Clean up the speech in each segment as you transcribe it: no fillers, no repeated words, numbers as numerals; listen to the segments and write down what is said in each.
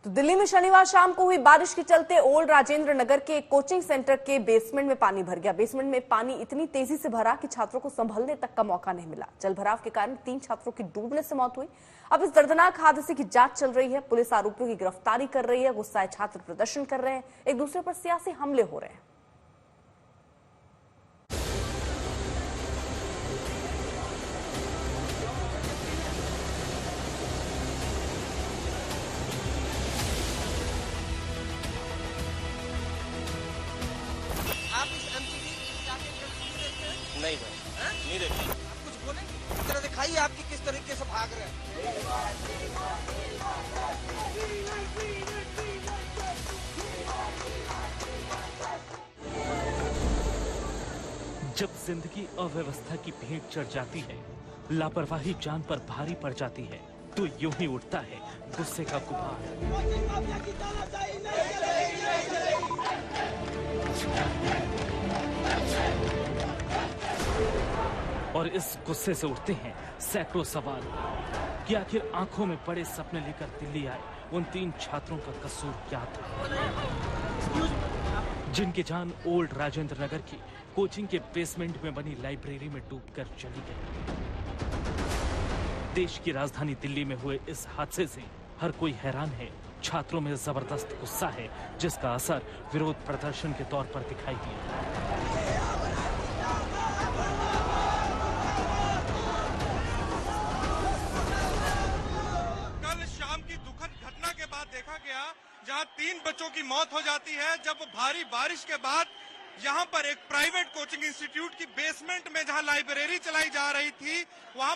तो दिल्ली में शनिवार शाम को हुई बारिश के चलते ओल्ड राजेंद्र नगर के कोचिंग सेंटर के बेसमेंट में पानी भर गया। बेसमेंट में पानी इतनी तेजी से भरा कि छात्रों को संभलने तक का मौका नहीं मिला। जलभराव के कारण 3 छात्रों की डूबने से मौत हुई। अब इस दर्दनाक हादसे की जांच चल रही है। पुलिस आरोपियों की गिरफ्तारी कर रही है। गुस्साए छात्र प्रदर्शन कर रहे हैं, एक दूसरे पर सियासी हमले हो रहे हैं। नहीं भाई, नहीं देखा। आप कुछ बोले, जरा दिखाइए आपकी किस तरीके से भाग रहे हैं। जब जिंदगी अव्यवस्था की भेंट चढ़ जाती है, लापरवाही जान पर भारी पड़ जाती है, तो यूं ही उठता है गुस्से का गुबार। और इस गुस्से से उठते हैं सैकड़ों सवाल कि आखिर आंखों में बड़े सपने लेकर दिल्ली आए उन 3 छात्रों का कसूर क्या था, जिनकी जान ओल्ड राजेंद्र नगर की कोचिंग के बेसमेंट में बनी लाइब्रेरी में डूबकर चली गई। देश की राजधानी दिल्ली में हुए इस हादसे से हर कोई हैरान है। छात्रों में जबरदस्त गुस्सा है, जिसका असर विरोध प्रदर्शन के तौर पर दिखाई दिया। जहां 3 बच्चों की मौत हो जाती है जब भारी बारिश के बाद यहां पर एक प्राइवेट कोचिंग इंस्टीट्यूट की बेसमेंट में जहां लाइब्रेरी चलाई जा रही थी, वहां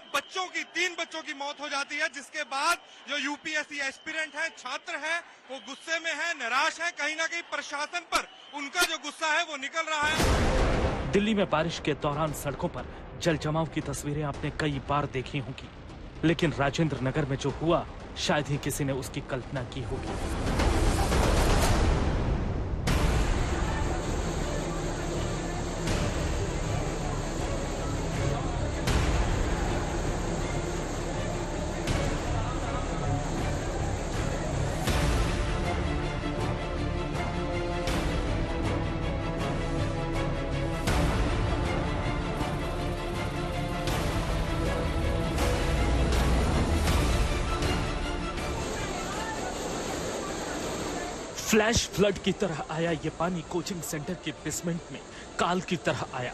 3 बच्चों की मौत हो जाती है। जिसके बाद जो यूपीएससी एस्पिरेंट है, छात्र है, वो गुस्से में है, निराश है। कहीं ना कहीं प्रशासन पर उनका जो गुस्सा है वो निकल रहा है। दिल्ली में बारिश के दौरान सड़कों पर जल जमाव की तस्वीरें आपने कई बार देखी होंगी, लेकिन राजेंद्र नगर में जो हुआ शायद ही किसी ने उसकी कल्पना की होगी। फ्लैश फ्लड की तरह आया ये पानी कोचिंग सेंटर के बेसमेंट में, काल की तरह आया।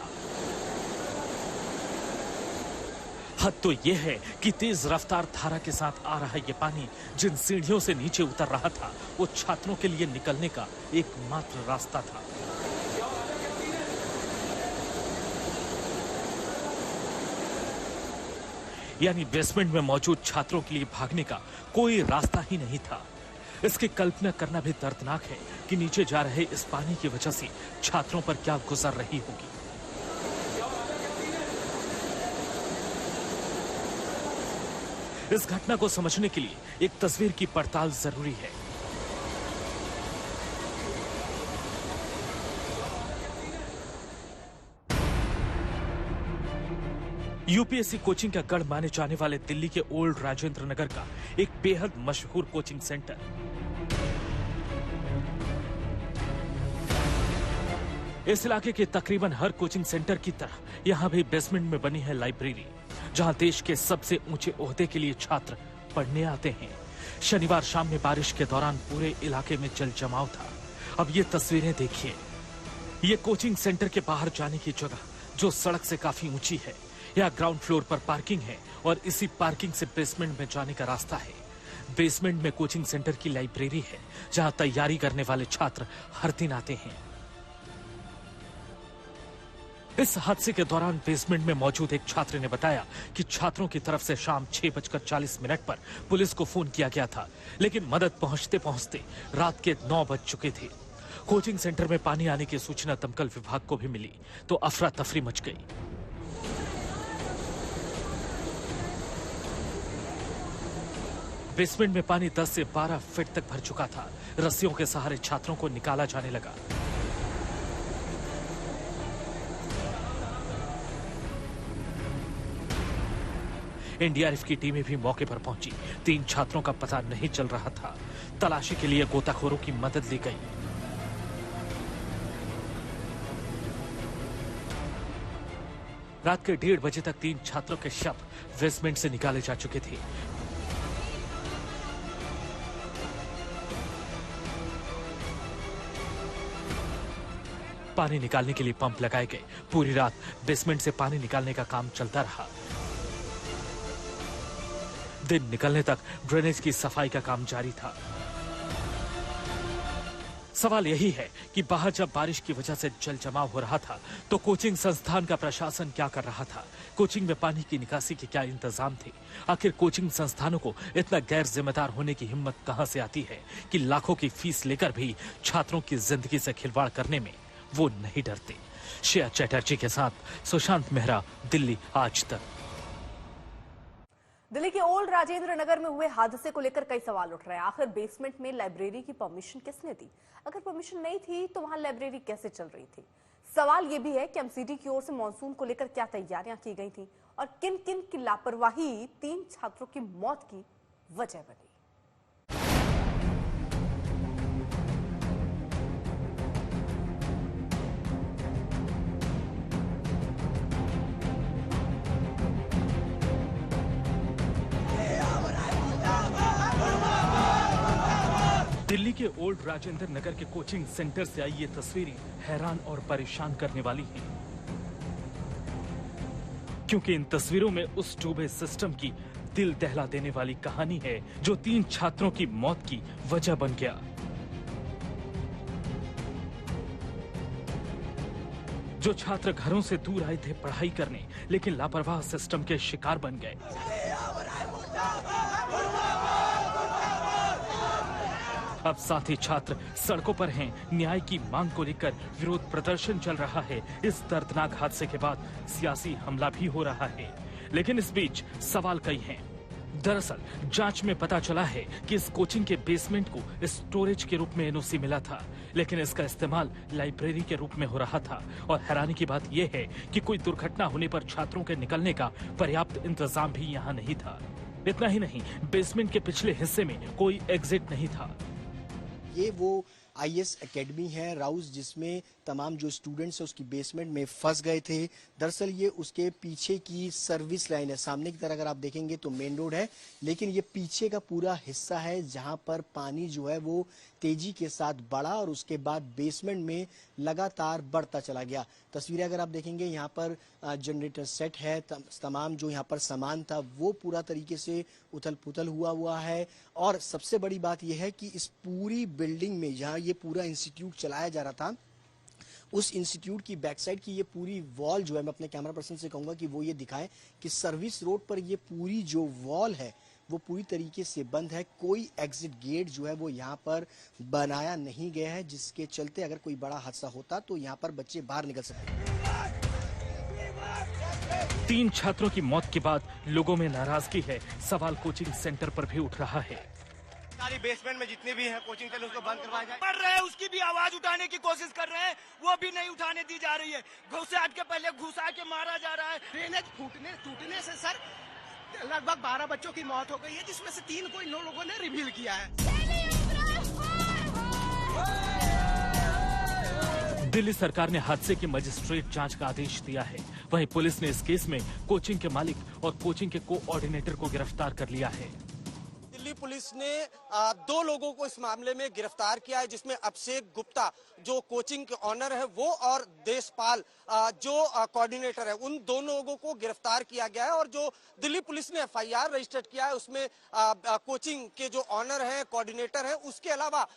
हद तो यह है कि तेज रफ्तार धारा के साथ आ रहा ये पानी जिन सीढ़ियों से नीचे उतर रहा था, वो छात्रों के लिए निकलने का एकमात्र रास्ता था। यानी बेसमेंट में मौजूद छात्रों के लिए भागने का कोई रास्ता ही नहीं था। इसकी कल्पना करना भी दर्दनाक है कि नीचे जा रहे इस पानी की वजह से छात्रों पर क्या गुजर रही होगी। इस घटना को समझने के लिए एक तस्वीर की पड़ताल जरूरी है। यूपीएससी कोचिंग का गढ़ माने जाने वाले दिल्ली के ओल्ड राजेंद्र नगर का एक बेहद मशहूर कोचिंग सेंटर। इस इलाके के तकरीबन हर कोचिंग सेंटर की तरह यहां भी बेसमेंट में बनी है लाइब्रेरी, जहां देश के सबसे ऊंचे ओहदे के लिए छात्र पढ़ने आते हैं। शनिवार शाम में बारिश के दौरान पूरे इलाके में जल जमाव था। अब ये तस्वीरें देखिए। ये कोचिंग सेंटर के बाहर जाने की जगह जो सड़क से काफी ऊंची है, यहाँ ग्राउंड फ्लोर पर पार्किंग है और इसी पार्किंग से बेसमेंट में जाने का रास्ता है। बेसमेंट में कोचिंग सेंटर की लाइब्रेरी है, जहां तैयारी करने वाले छात्र हर दिन आते हैं। इस हादसे के दौरान बेसमेंट में मौजूद एक छात्र ने बताया कि छात्रों की तरफ से शाम 6:40 पर पुलिस को फोन किया गया था, लेकिन मदद पहुंचते पहुंचते रात के 9 बज चुके थे। कोचिंग सेंटर में पानी आने की सूचना दमकल विभाग को भी मिली तो अफरा तफरी मच गई। बेसमेंट में पानी 10 से 12 फीट तक भर चुका था। रस्सियों के सहारे छात्रों को निकाला जाने लगा। एनडीआरएफ की टीमें भी मौके पर पहुंची। 3 छात्रों का पता नहीं चल रहा था। तलाशी के लिए गोताखोरों की मदद ली गई। रात के 1:30 बजे तक 3 छात्रों के शव बेसमेंट से निकाले जा चुके थे। पानी निकालने के लिए पंप लगाए गए। पूरी रात बेसमेंट से पानी निकालने का काम चलता रहा। दिन निकलने तक ड्रेनेज की सफाई का काम जारी था। सवाल यही है कि बाहर जब बारिश की वजह से जल जमाव हो रहा था तो कोचिंग संस्थान का प्रशासन क्या कर रहा था? कोचिंग में पानी की निकासी के क्या इंतजाम थे? आखिर कोचिंग संस्थानों को इतना गैर जिम्मेदार होने की हिम्मत कहां से आती है कि लाखों की फीस लेकर भी छात्रों की जिंदगी से खिलवाड़ करने में वो नहीं डरते? श्रेया चैटर्जी के साथ सुशांत मेहरा, दिल्ली आज तक। दिल्ली के ओल्ड राजेंद्र नगर में हुए हादसे को लेकर कई सवाल उठ रहे हैं। आखिर बेसमेंट में लाइब्रेरी की परमिशन किसने दी? अगर परमिशन नहीं थी तो वहां लाइब्रेरी कैसे चल रही थी? सवाल यह भी है कि एमसीडी की ओर से मानसून को लेकर क्या तैयारियां की गई थी और किन किन की लापरवाही 3 छात्रों की मौत की वजह बनी। दिल्ली के ओल्ड राजेंद्र नगर के कोचिंग सेंटर से आई ये तस्वीरें हैरान और परेशान करने वाली हैं, क्योंकि इन तस्वीरों में उस डूबे सिस्टम की दिल दहला देने वाली कहानी है जो 3 छात्रों की मौत की वजह बन गया। जो छात्र घरों से दूर आए थे पढ़ाई करने, लेकिन लापरवाह सिस्टम के शिकार बन गए। अब साथ ही छात्र सड़कों पर हैं। न्याय की मांग को लेकर विरोध प्रदर्शन चल रहा है। इस दर्दनाक हादसे के बाद सियासी हमला भी हो रहा है, लेकिन इस बीच सवाल कई हैं। दरअसल जांच में पता चला है कि इस कोचिंग के बेसमेंट को स्टोरेज के रूप में एनओसी मिला था, लेकिन इसका इस्तेमाल लाइब्रेरी के रूप में हो रहा था। और हैरानी की बात यह है कि कोई दुर्घटना होने पर छात्रों के निकलने का पर्याप्त इंतजाम भी यहाँ नहीं था। इतना ही नहीं, बेसमेंट के पिछले हिस्से में कोई एग्जिट नहीं था। ये वो आईएस एकेडमी है राउस, जिसमें तमाम जो स्टूडेंट्स हैं उसकी बेसमेंट में फंस गए थे। दरअसल ये उसके पीछे की सर्विस लाइन है। सामने की तरफ अगर आप देखेंगे तो मेन रोड है, लेकिन ये पीछे का पूरा हिस्सा है जहां पर पानी जो है वो तेजी के साथ बढ़ा और उसके बाद बेसमेंट में लगातार बढ़ता चला गया। तस्वीरें अगर आप देखेंगे यहाँ पर जनरेटर सेट है, तमाम जो यहाँ पर सामान था वो पूरा तरीके से उथल पुथल हुआ है। और सबसे बड़ी बात यह है कि इस पूरी बिल्डिंग में जहाँ ये पूरा इंस्टीट्यूट चलाया जा रहा था, उस इंस्टीट्यूट की बैक साइड की ये पूरी वॉल जो है, मैं अपने कैमरा पर्सन से कहूंगा कि वो ये दिखाएं कि सर्विस रोड पर ये पूरी जो वॉल है वो पूरी तरीके से बंद है। कोई एग्जिट गेट जो है वो यहाँ पर बनाया नहीं गया है, जिसके चलते अगर कोई बड़ा हादसा होता तो यहाँ पर बच्चे बाहर निकल सकते। 3 छात्रों की मौत के बाद लोगों में नाराजगी है। सवाल कोचिंग सेंटर पर भी उठ रहा है। सारी बेसमेंट में जितने भी हैं कोचिंग सेंटर उसको बंद करवाया जाए। कर रहे हैं, उसकी भी आवाज उठाने की कोशिश कर रहे हैं, वो भी नहीं उठाने दी जा रही है। घुसाट के पहले घुसा के मारा जा रहा है। ड्रेनेज टूटने से सर लगभग 12 बच्चों की मौत हो गई है, जिसमें से 3 को इन लोगों ने रिवील किया है। दिल्ली सरकार ने हादसे की मजिस्ट्रेट जांच का आदेश दिया है। वहीं पुलिस ने इस केस में कोचिंग के मालिक और कोचिंग के कोऑर्डिनेटर को गिरफ्तार कर लिया है। दिल्ली पुलिस ने 2 लोगों को इस मामले में गिरफ्तार किया है, जिसमें अभिषेक गुप्ता जो कोचिंग के ऑनर है वो और देशपाल जो कोऑर्डिनेटर है, उन दोनों लोगों को गिरफ्तार किया गया है। और जो दिल्ली पुलिस ने एफआईआर रजिस्टर्ड किया है उसमें कोचिंग के जो ऑनर है, कोऑर्डिनेटर है, उसके अलावा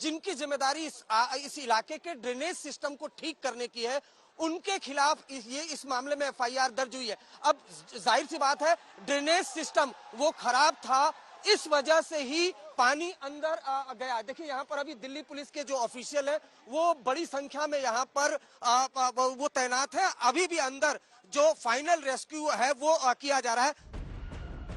जिनकी जिम्मेदारी इस इलाके के ड्रेनेज सिस्टम को ठीक करने की है, उनके खिलाफ इस मामले में एफआईआर दर्ज हुई है। अब जाहिर सी बात है, ड्रेनेज सिस्टम वो खराब था, इस वजह से ही पानी अंदर गया। देखिए यहाँ पर अभी दिल्ली पुलिस के जो ऑफिशियल है वो बड़ी संख्या में यहाँ पर वो तैनात है। अभी भी अंदर जो फाइनल रेस्क्यू है वो किया जा रहा है।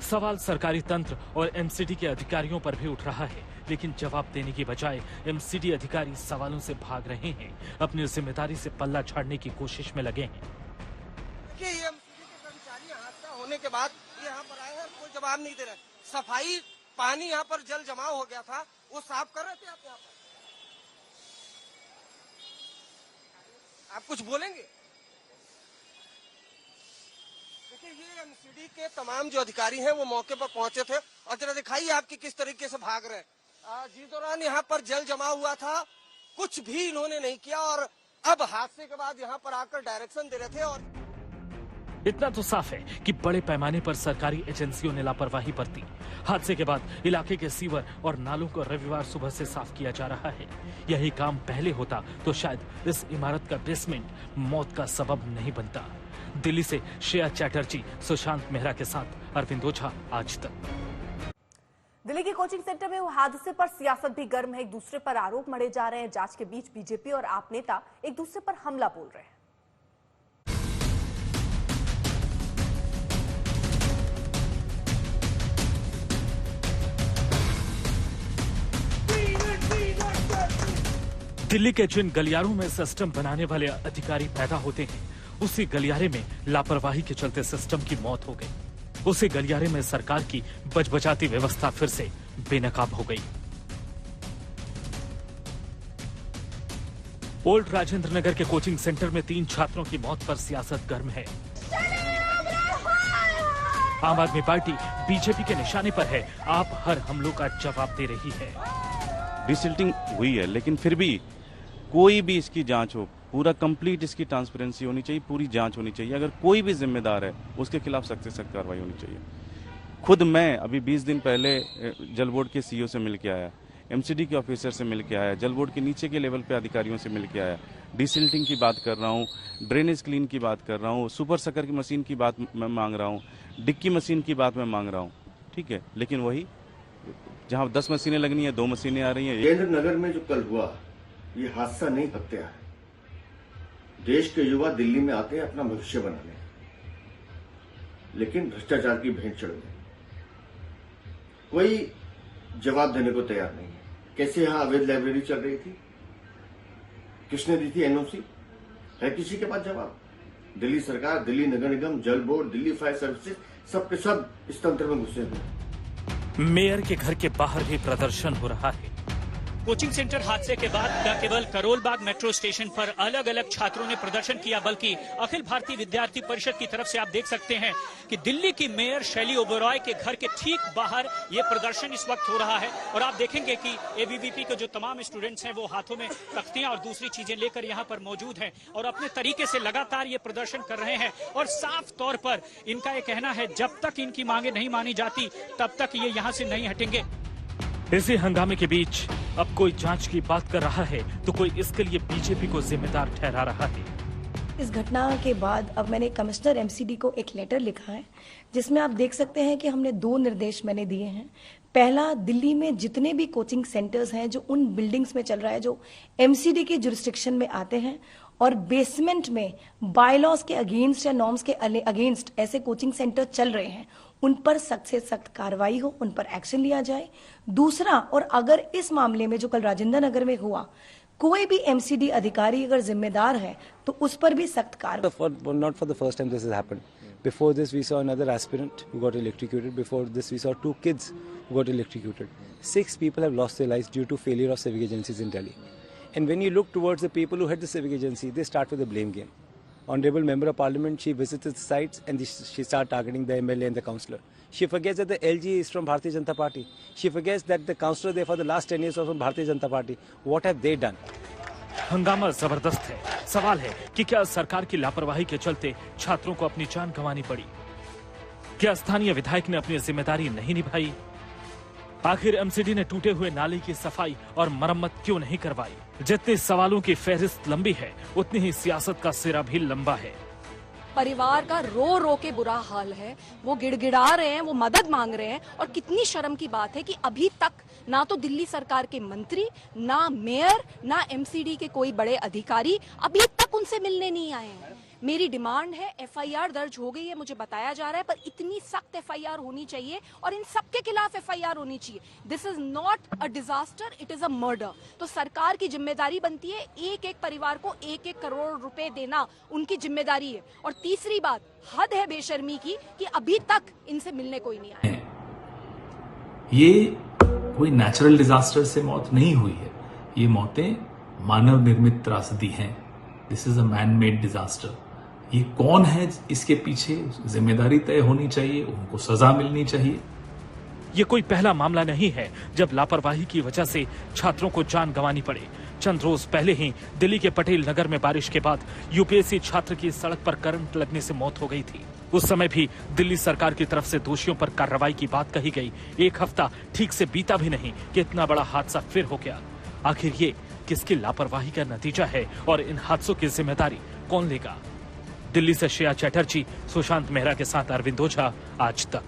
सवाल सरकारी तंत्र और एमसीडी के अधिकारियों पर भी उठ रहा है, लेकिन जवाब देने की बजाय एमसीडी अधिकारी सवालों से भाग रहे हैं, अपनी जिम्मेदारी से पल्ला झाड़ने की कोशिश में लगे हैं। देखिए ये एमसीडी के कर्मचारी हादसा होने के बाद यहाँ पर आए हैं, कोई जवाब नहीं दे रहे। सफाई, पानी यहाँ पर जल जमाव हो गया था, वो साफ कर रहे थे आप यहाँ पर। आप कुछ बोलेंगे? देखिए, ये एमसीडी के तमाम जो अधिकारी हैं वो मौके पर पहुंचे थे और जरा दिखाइए आपकी किस तरीके से भाग रहे हैं। जिस दौरान यहाँ पर जल जमा हुआ था, कुछ भी इन्होंने नहीं किया और अब हादसे के बाद यहाँ पर आकर डायरेक्शन दे रहे थे। और इतना तो साफ है कि बड़े पैमाने पर सरकारी एजेंसियों ने लापरवाही बरती। हादसे के बाद इलाके के सीवर और नालों को रविवार सुबह से साफ किया जा रहा है। यही काम पहले होता तो शायद इस इमारत का बेसमेंट मौत का सबब नहीं बनता। दिल्ली से श्रेया चैटर्जी, सुशांत मेहरा के साथ अरविंद ओझा, आज तक। दिल्ली के कोचिंग सेंटर में हुए हादसे पर सियासत भी गर्म है। एक दूसरे पर आरोप मढ़े जा रहे हैं। जांच के बीच बीजेपी और आप नेता एक दूसरे पर हमला बोल रहे हैं। दिल्ली के जिन गलियारों में सिस्टम बनाने वाले अधिकारी पैदा होते हैं, उसी गलियारे में लापरवाही के चलते सिस्टम की मौत हो गई। उसी गलियारे में सरकार की बचबचाती व्यवस्था फिर से बेनकाब हो गई। ओल्ड राजेंद्र नगर के कोचिंग सेंटर में 3 छात्रों की मौत पर सियासत गर्म है। आम आदमी पार्टी बीजेपी के निशाने पर है। आप हर हमलों का जवाब दे रही है। डिसल्टिंग हुई है, लेकिन फिर भी कोई भी इसकी जांच हो, पूरा कंप्लीट इसकी ट्रांसपेरेंसी होनी चाहिए, पूरी जांच होनी चाहिए। अगर कोई भी जिम्मेदार है उसके खिलाफ सख्त से सख्त कार्रवाई होनी चाहिए। खुद मैं अभी 20 दिन पहले जल बोर्ड के सीईओ से मिल के आया, एमसीडी के ऑफिसर से मिल के आया, जल बोर्ड के नीचे के लेवल पे अधिकारियों से मिल के आया। डिसल्टिंग की बात कर रहा हूँ, ड्रेनेज क्लीन की बात कर रहा हूँ, सुपर सकर की मशीन की बात मैं मांग रहा हूँ, डिक्की मशीन की बात मैं मांग रहा हूँ। ठीक है, लेकिन वही जहाँ 10 मशीनें लगनी है 2 मशीनें आ रही हैं। राजेंद्र नगर में जो कल हुआ, ये हादसा नहीं, हत्या है। देश के युवा दिल्ली में आते हैं अपना भविष्य बनाने, लेकिन भ्रष्टाचार की भेंट चढ़ गए। कोई जवाब देने को तैयार नहीं है। कैसे यहां अवैध लाइब्रेरी चल रही थी, किसने दी थी एनओसी, है किसी के पास जवाब? दिल्ली सरकार, दिल्ली नगर निगम, जल बोर्ड, दिल्ली फायर सर्विसेज, सबके सब इस तंत्र में घुसे हुए। मेयर के घर के बाहर भी प्रदर्शन हो रहा है। कोचिंग सेंटर हादसे के बाद न केवल करोल बाग मेट्रो स्टेशन पर अलग अलग छात्रों ने प्रदर्शन किया, बल्कि अखिल भारतीय विद्यार्थी परिषद की तरफ से आप देख सकते हैं कि दिल्ली की मेयर शैली ओबेरॉय के घर के ठीक बाहर ये प्रदर्शन इस वक्त हो रहा है। और आप देखेंगे कि एबीवीपी के जो तमाम स्टूडेंट्स हैं वो हाथों में तख्तियां और दूसरी चीजें लेकर यहाँ पर मौजूद हैं और अपने तरीके से लगातार ये प्रदर्शन कर रहे हैं। और साफ तौर पर इनका ये कहना है जब तक इनकी मांगे नहीं मानी जाती तब तक ये यहाँ से नहीं हटेंगे। इसी हंगामे के बीच अब कोई जांच की बात कर रहा है तो कोई इसके लिए बीजेपी को जिम्मेदार ठहरा रहा है। इस घटना के बाद अब मैंने कमिश्नर एमसीडी को एक लेटर लिखा है, जिसमें आप देख सकते हैं कि हमने 2 निर्देश मैंने दिए हैं। पहला, दिल्ली में जितने भी कोचिंग सेंटर्स हैं जो उन बिल्डिंग्स में चल रहा है जो एमसीडी के जुरिस्डिक्शन में आते हैं और बेसमेंट में बायलॉज के अगेंस्ट या नॉर्म्स के अगेंस्ट ऐसे कोचिंग सेंटर चल रहे हैं, उन पर सख्त से सख्त कार्रवाई हो, उन पर एक्शन लिया जाए। दूसरा, और अगर इस मामले में जो कल राजेंद्र नगर में हुआ कोई भी एमसीडी अधिकारी अगर जिम्मेदार है तो उस पर भी सख्त कार्रवाई। Not for the first time this has happened. Before this we saw another aspirant who got electrocuted. Before this we saw 2 kids who got electrocuted. 6 people have lost their lives due to failure of civic agencies in Delhi. And when you look towards the people who head the civic agency, they start with the blame game. Honorable Member of Parliament, she visits the sites and she starts targeting the MLA and the councillor. She forgets that the LG is from Bharatiya Janata Party. She forgets that the councillor there for the last 10 years was from Bharatiya Janata Party. What have they done? हंगामा जबरदस्त है। सवाल है कि क्या सरकार की लापरवाही के चलते छात्रों को अपनी जान गंवानी पड़ी? क्या स्थानीय विधायक ने अपनी जिम्मेदारी नहीं निभाई? आखिर एमसीडी ने टूटे हुए नाले की सफाई और मरम्मत क्यों नहीं करवाई? जितने सवालों की फहरिस्त लंबी है उतनी ही सियासत का सिरा भी लंबा है। परिवार का रो रो के बुरा हाल है, वो गिड़गिड़ा रहे हैं, वो मदद मांग रहे हैं। और कितनी शर्म की बात है कि अभी तक ना तो दिल्ली सरकार के मंत्री, ना मेयर, ना एमसीडी के कोई बड़े अधिकारी अभी तक उनसे मिलने नहीं आए हैं। मेरी डिमांड है, एफआईआर दर्ज हो गई है, मुझे बताया जा रहा है, पर इतनी सख्त एफआईआर होनी चाहिए और इन सबके खिलाफ एफआईआर होनी चाहिए। This is not a disaster, it is a murder. तो सरकार की जिम्मेदारी बनती है एक एक परिवार को 1-1 करोड़ रुपए देना, उनकी जिम्मेदारी है। और तीसरी बात, हद है बेशर्मी की कि अभी तक इनसे मिलने कोई नहीं आया। ये कोई नेचुरल डिजास्टर से मौत नहीं हुई है, ये मौतें मानव निर्मित त्रासदी हैं। This is a man made disaster. ये कौन है इसके पीछे, जिम्मेदारी तय होनी चाहिए, उनको सजा मिलनी चाहिए। ये कोई पहला मामला नहीं है जब लापरवाही की वजह से छात्रों को जान गंवानी पड़े। चंद रोज पहले ही दिल्ली के पटेल नगर में बारिश के बाद यूपीएससी छात्र की सड़क पर करंट लगने से मौत हो गई थी। उस समय भी दिल्ली सरकार की तरफ से दोषियों पर कार्रवाई की बात कही गई। एक हफ्ता ठीक से बीता भी नहीं कि इतना बड़ा हादसा फिर हो गया। आखिर ये किसकी लापरवाही का नतीजा है और इन हादसों की जिम्मेदारी कौन लेगा? दिल्ली से श्रेया चैटर्जी, सुशांत मेहरा के साथ अरविंद ओझा, आज तक।